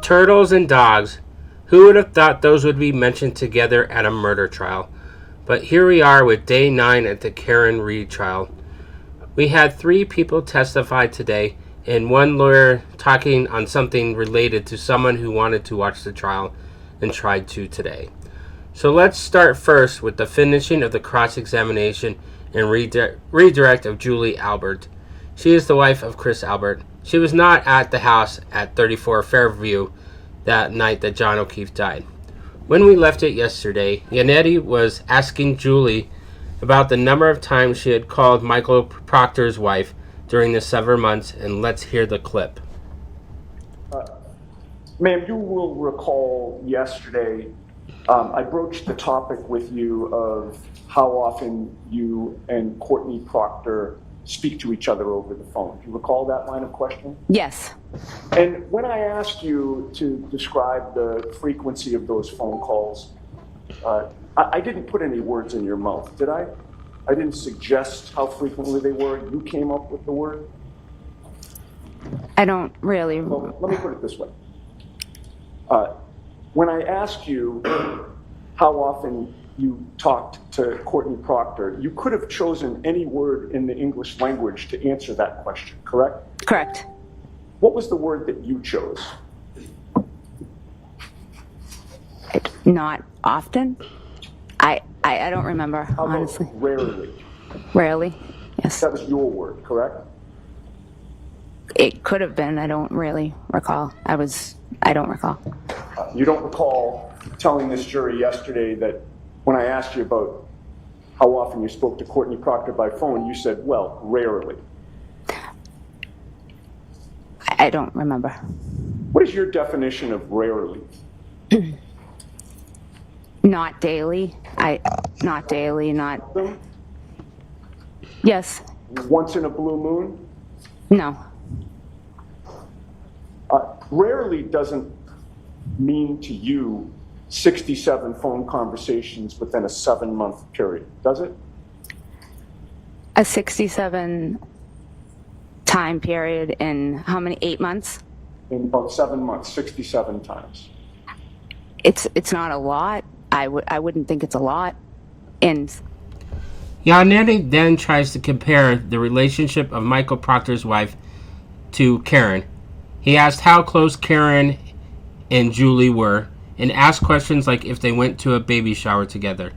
Turtles and dogs. Who would have thought those would be mentioned together at a murder trial? But here we are with day 9 at the Karen Reed trial. We had 3 people testify today and 1 lawyer talking on something related to someone who wanted to watch the trial and tried to today. So let's start first with the finishing of the cross-examination and redirect of Julie Albert. She is the wife of Chris Albert. She was not at the house at 34 Fairview that night that John O'Keefe died. When we left it yesterday, Yannetti was asking Julie about the number of times she had called Michael Proctor's wife during the 7 months, and let's hear the clip. Ma'am, you will recall yesterday I broached the topic with you of how often you and Courtney Proctor speak to each other over the phone. Do you recall that line of questioning? Yes. And when I asked you to describe the frequency of those phone calls, I didn't put any words in your mouth, did I? I didn't suggest how frequently they were. You came up with the word? I don't really. Well, let me put it this way. When I asked you how often you talked to Courtney Proctor, you could have chosen any word in the English language to answer that question, correct? Correct. What was the word that you chose? Not often. I don't remember, How about honestly. rarely? Rarely. Yes. That was your word, correct? It could have been. I don't really recall. I don't recall. You don't recall telling this jury yesterday that when I asked you about how often you spoke to Courtney Proctor by phone, you said, well, rarely. I don't remember. What is your definition of rarely? Not daily. Not daily, not. Yes. Once in a blue moon? No. Rarely doesn't mean to you 67 phone conversations within a 7-month period, does it? A 67 time period in how many? 8 months? In about 7 months, 67 times. It's not a lot. I wouldn't think it's a lot. And Yannetti then tries to compare the relationship of Michael Proctor's wife to Karen. He asked how close Karen and Julie were and asked questions like if they went to a baby shower together.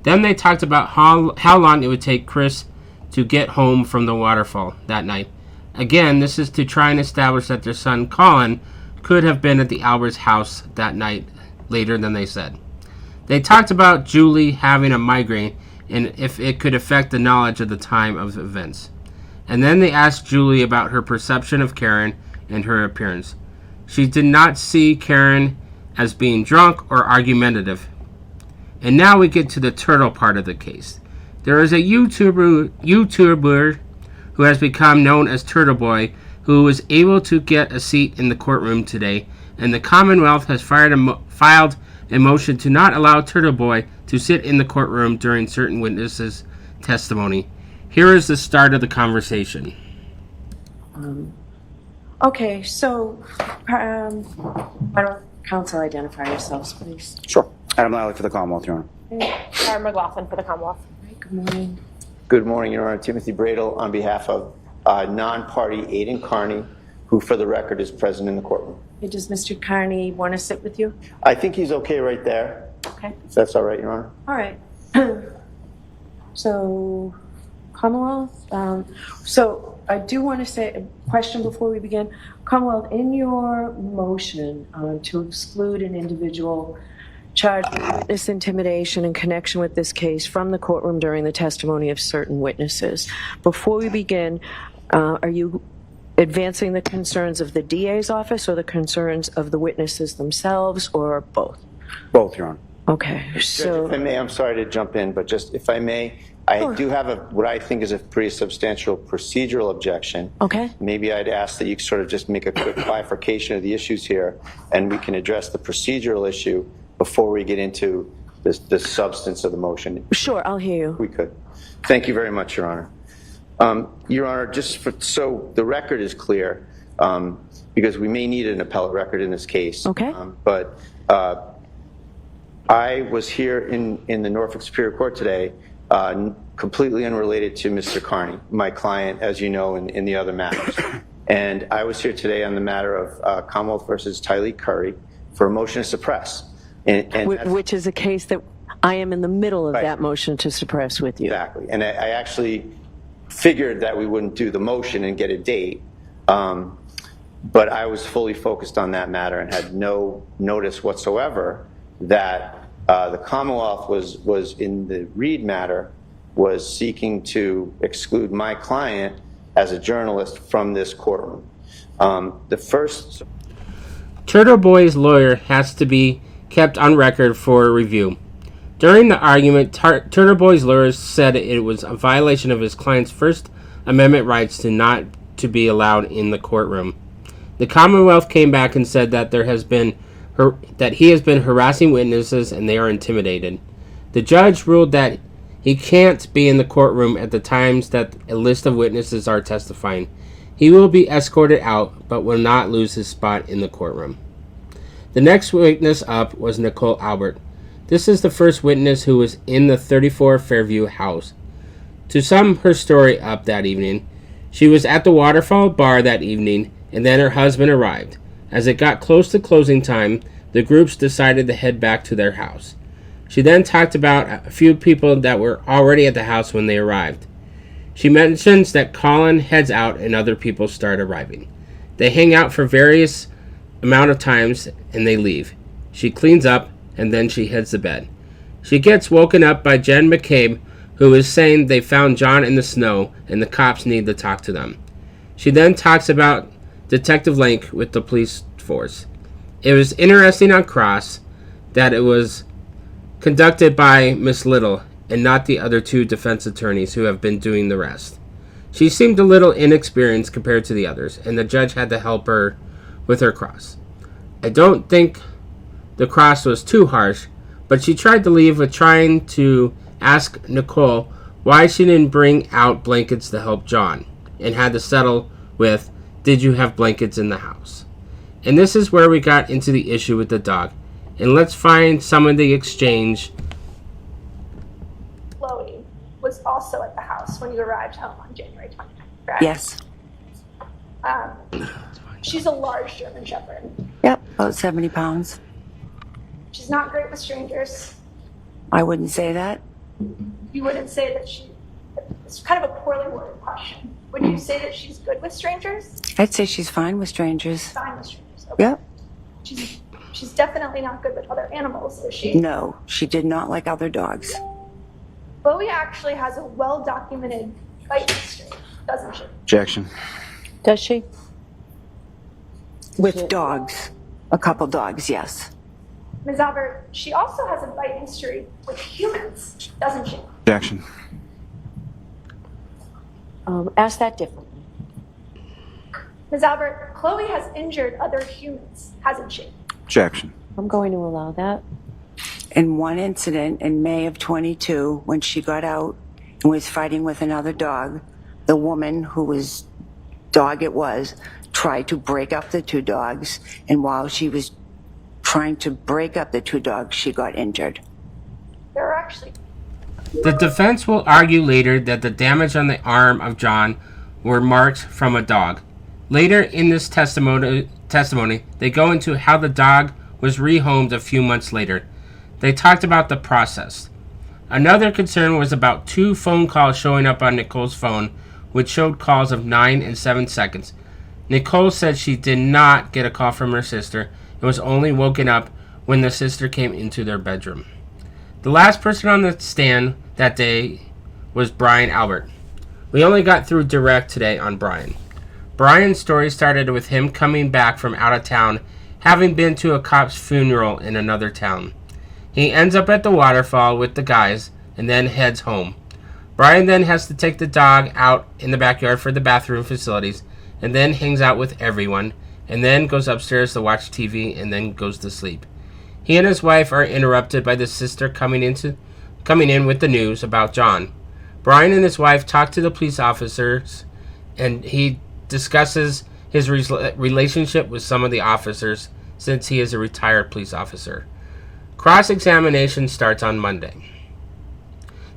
Then they talked about how long it would take Chris to get home from the waterfall that night. Again, this is to try and establish that their son Colin could have been at the Alberts' house that night later than they said. They talked about Julie having a migraine and if it could affect the knowledge of the time of events. And then they asked Julie about her perception of Karen and her appearance. She did not see Karen as being drunk or argumentative. And now we get to the turtle part of the case. There is a YouTuber who has become known as Turtle Boy who was able to get a seat in the courtroom today, and the Commonwealth has filed a motion to not allow Turtle Boy to sit in the courtroom during certain witnesses' testimony. Here is the start of the conversation. Okay, so why don't counsel identify yourselves, please? Sure. Adam Lally for the Commonwealth, Your Honor. Sarah McLaughlin for the Commonwealth. Good morning. Good morning, Your Honor. Timothy Bradel on behalf of non-party Aidan Carney, who for the record is present in the courtroom. Hey, does Mr. Carney want to sit with you? I think he's okay right there. Okay. If that's all right, Your Honor. All right. So, Commonwealth, so I do want to say a question before we begin. Commonwealth, in your motion to exclude an individual charged with witness intimidation in connection with this case from the courtroom during the testimony of certain witnesses, before we begin, are you advancing the concerns of the DA's office or the concerns of the witnesses themselves, or both? Both, Your Honor. Okay, so... If I may, I'm sorry to jump in, but just if I may, I do have what I think is a pretty substantial procedural objection. Okay. Maybe I'd ask that you sort of just make a quick bifurcation of the issues here, and we can address the procedural issue before we get into the substance of the motion. Sure, I'll hear you. We could. Thank you very much, Your Honor. Your Honor, so the record is clear. because we may need an appellate record in this case. Okay. But I was here in the Norfolk Superior Court today, completely unrelated to Mr. Carney, my client, as you know, in the other matters. And I was here today on the matter of Commonwealth versus Tylee Curry for a motion to suppress. Which is a case that I am in the middle of Right. that motion to suppress with you. Exactly. And I actually figured that we wouldn't do the motion and get a date. But I was fully focused on that matter and had no notice whatsoever that the Commonwealth was in the Reed matter, was seeking to exclude my client as a journalist from this courtroom. The first... Turtle Boy's lawyer has to be kept on record for review. During the argument, Turtle Boy's lawyer said it was a violation of his client's First Amendment rights to not to be allowed in the courtroom. The Commonwealth came back and said that that he has been harassing witnesses and they are intimidated. The judge ruled that he can't be in the courtroom at the times that a list of witnesses are testifying. He will be escorted out, but will not lose his spot in the courtroom. The next witness up was Nicole Albert. This is the first witness who was in the 34 Fairview house. To sum her story up that evening, she was at the Waterfall bar that evening, and then her husband arrived. As it got close to closing time, the groups decided to head back to their house. She then talked about a few people that were already at the house when they arrived. She mentions that Colin heads out and other people start arriving. They hang out for various amount of times and they leave. She cleans up and then she heads to bed. She gets woken up by Jen McCabe, who is saying they found John in the snow and the cops need to talk to them. She then talks about Detective Link with the police force. It was interesting on cross that it was conducted by Miss Little and not the other two defense attorneys who have been doing the rest. She seemed a little inexperienced compared to the others, and the judge had to help her with her cross. I don't think the cross was too harsh, but she tried to leave with trying to ask Nicole why she didn't bring out blankets to help John, and had to settle with, "Did you have blankets in the house?" And this is where we got into the issue with the dog. And let's find some of the exchange. Chloe was also at the house when you arrived home on January 29th, correct? Yes. She's a large German Shepherd. Yep, about 70 pounds. She's not great with strangers. I wouldn't say that. You wouldn't say that it's kind of a poorly worded question. Would you say that she's good with strangers? I'd say she's fine with strangers. Fine with strangers. Okay. Yep. She's definitely not good with other animals, is she? No, she did not like other dogs. Chloe actually has a well-documented bite history, doesn't she? Objection. Does she? With dogs. A couple dogs, yes. Ms. Albert, she also has a bite history with humans, doesn't she? Objection. Ask that differently. Ms. Albert, Chloe has injured other humans, hasn't she? Objection. I'm going to allow that. In one incident in May of 22, when she got out and was fighting with another dog, the woman whose dog it was tried to break up the two dogs, and while she was trying to break up the two dogs, she got injured. There are actually... The defense will argue later that the damage on the arm of John were marks from a dog. Later in this testimony, they go into how the dog was rehomed a few months later. They talked about the process. Another concern was about 2 phone calls showing up on Nicole's phone, which showed calls of 9 and 7 seconds. Nicole said she did not get a call from her sister and was only woken up when the sister came into their bedroom. The last person on the stand that day was Brian Albert. We only got through direct today on Brian. Brian's story started with him coming back from out of town, having been to a cop's funeral in another town. He ends up at the waterfall with the guys and then heads home. Brian then has to take the dog out in the backyard for the bathroom facilities and then hangs out with everyone and then goes upstairs to watch TV and then goes to sleep. He and his wife are interrupted by the sister coming in with the news about John. Brian and his wife talk to the police officers and he discusses his relationship with some of the officers since he is a retired police officer. Cross-examination starts on Monday.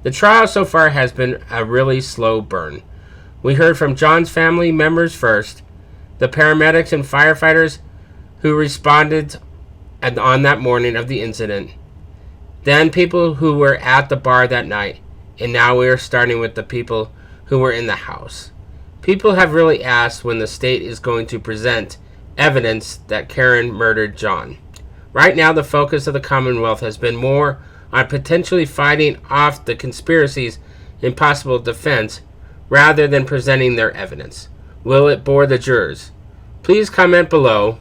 The trial so far has been a really slow burn. We heard from John's family members first, the paramedics and firefighters who responded on that morning of the incident, then people who were at the bar that night, and now we are starting with the people who were in the house. People have really asked when the state is going to present evidence that Karen murdered John. Right now, the focus of the Commonwealth has been more on potentially fighting off the conspiracies in possible defense rather than presenting their evidence. Will it bore the jurors? Please comment below,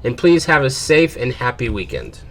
and please have a safe and happy weekend.